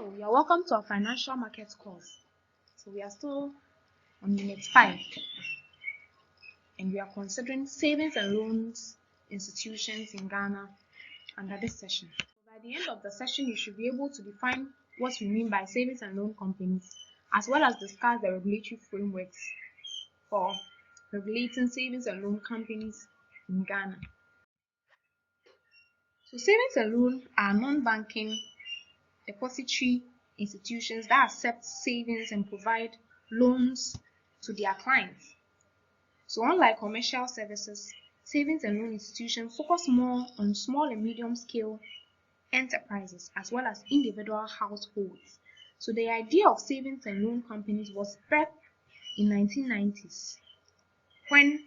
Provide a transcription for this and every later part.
Hello, you're welcome to our financial markets course. So we are still on Unit 5 and we are considering savings and loans institutions in Ghana under this session. So by the end of the session, you should be able to define what we mean by savings and loan companies, as well as discuss the regulatory frameworks for regulating savings and loan companies in Ghana. So savings and loan are non-banking depository institutions that accept savings and provide loans to their clients. So unlike commercial services, savings and loan institutions focus more on small and medium scale enterprises as well as individual households. So the idea of savings and loan companies was birthed in 1990s when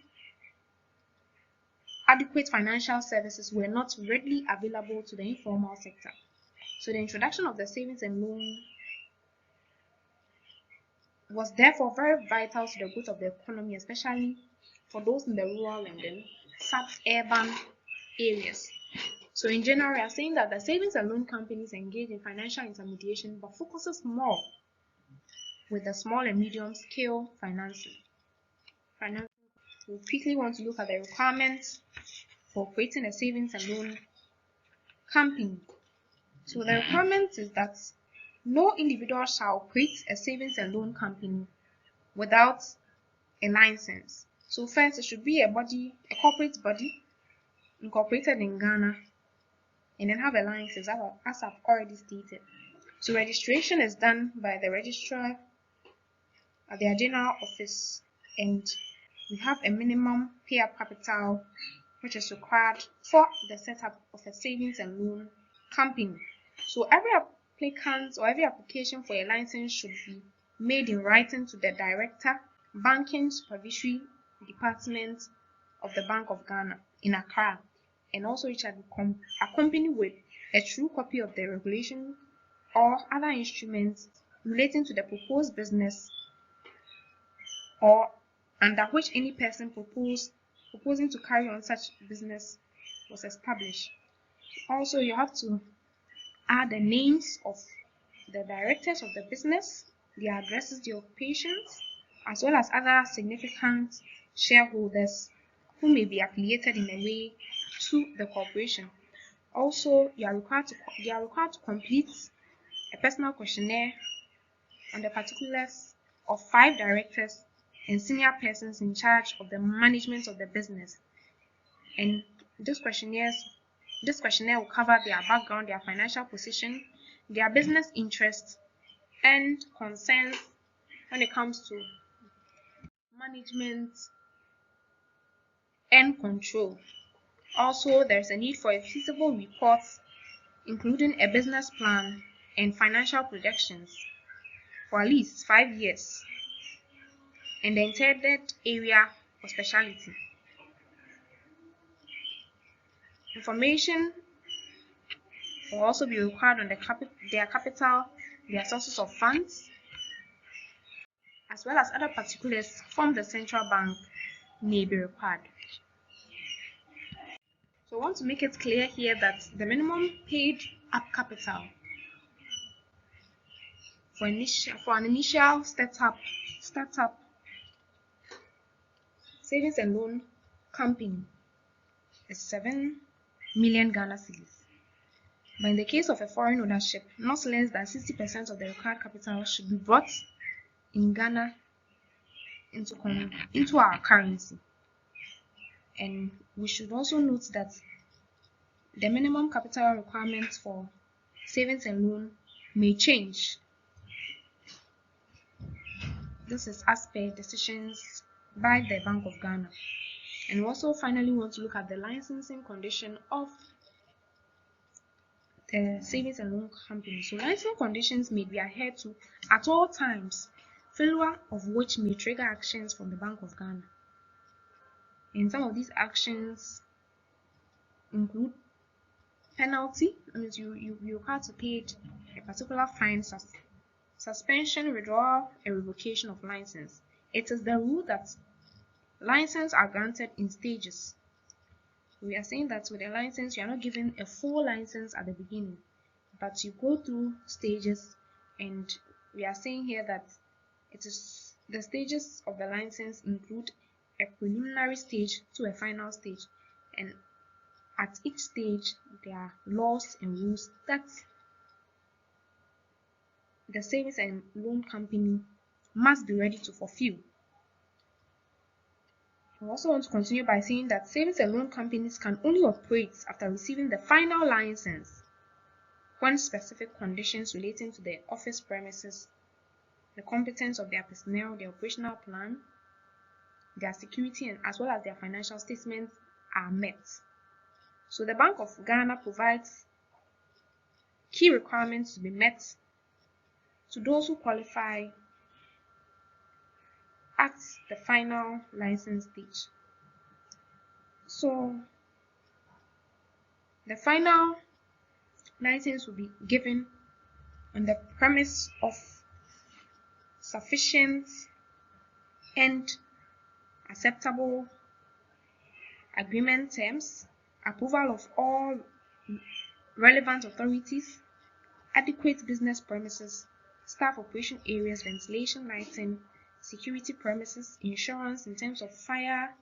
adequate financial services were not readily available to the informal sector. So the introduction of the savings and loan was therefore very vital to the growth of the economy, especially for those in the rural and then suburban areas. So in general, we are saying that the savings and loan companies engage in financial intermediation but focuses more with the small and medium scale financing. We quickly want to look at the requirements for creating a savings and loan company. So the requirement is that no individual shall create a savings and loan company without a license. So first, it should be a corporate body incorporated in Ghana, and then have a license, as I've already stated. So registration is done by the registrar at their general office, and we have a minimum pay-up capital which is required for the setup of a savings and loan company. So every applicant or every application for a license should be made in writing to the Director, Banking Supervisory Department of the Bank of Ghana in Accra, and also it shall be accompanied with a true copy of the regulation or other instruments relating to the proposed business or under which any person proposing to carry on such business was established. Also, you have to add the names of the directors of the business, their addresses, their occupations, as well as other significant shareholders who may be affiliated in a way to the corporation. Also, they are required to complete a personal questionnaire on the particulars of 5 directors and senior persons in charge of the management of the business. And this questionnaire will cover their background, their financial position, their business interests, and concerns when it comes to management and control. Also, there's a need for a feasible report, including a business plan and financial projections for at least 5 years, and the intended area of specialty. Information will also be required on their capital, their sources of funds, as well as other particulars from the central bank may be required. So I want to make it clear here that the minimum paid up capital for an initial startup savings and loan company is 7 million Ghana cedis. But in the case of a foreign ownership, not less than 60% of the required capital should be brought in Ghana into our currency. And we should also note that the minimum capital requirements for savings and loan may change. This is as per decisions by the Bank of Ghana. And we also finally want to look at the licensing condition of the savings and loan company. So licensing conditions may be adhered to at all times, failure of which may trigger actions from the Bank of Ghana. And some of these actions include penalty, that means you require to pay a particular fine, suspension, withdrawal, and revocation of license. It is the rule that licenses are granted in stages. We are saying that with a license, you are not given a full license at the beginning, but you go through stages And we are saying here that it is the stages of the license include a preliminary stage to a final stage, and at each stage there are laws and rules that the savings and loan company must be ready to fulfill. I also want to continue by saying that savings and loan companies can only operate after receiving the final license when specific conditions relating to their office premises, the competence of their personnel, their operational plan, their security, and as well as their financial statements are met. So the Bank of Ghana provides key requirements to be met to those who qualify at the final license stage. So the final license will be given on the premise of sufficient and acceptable agreement terms, approval of all relevant authorities, adequate business premises, staff operation areas, ventilation, lighting, security premises, insurance in terms of fire,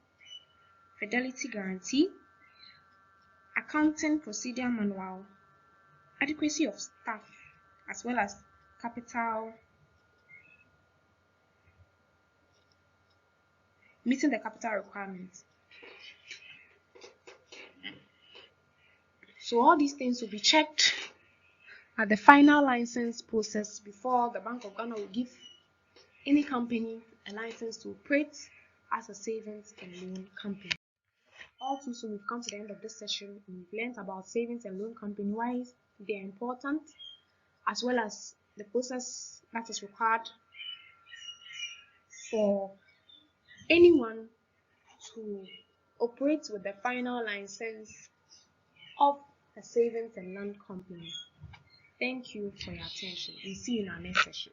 fidelity guarantee, accounting procedure manual, adequacy of staff, as well as capital, meeting the capital requirements. So all these things will be checked at the final license process before the Bank of Ghana will give any company a license to operate as a savings and loan company. All too soon, we've come to the end of this session. We've learned about savings and loan company, why they're important, as well as the process that is required for anyone to operate with the final license of a savings and loan company. Thank you for your attention and see you in our next session.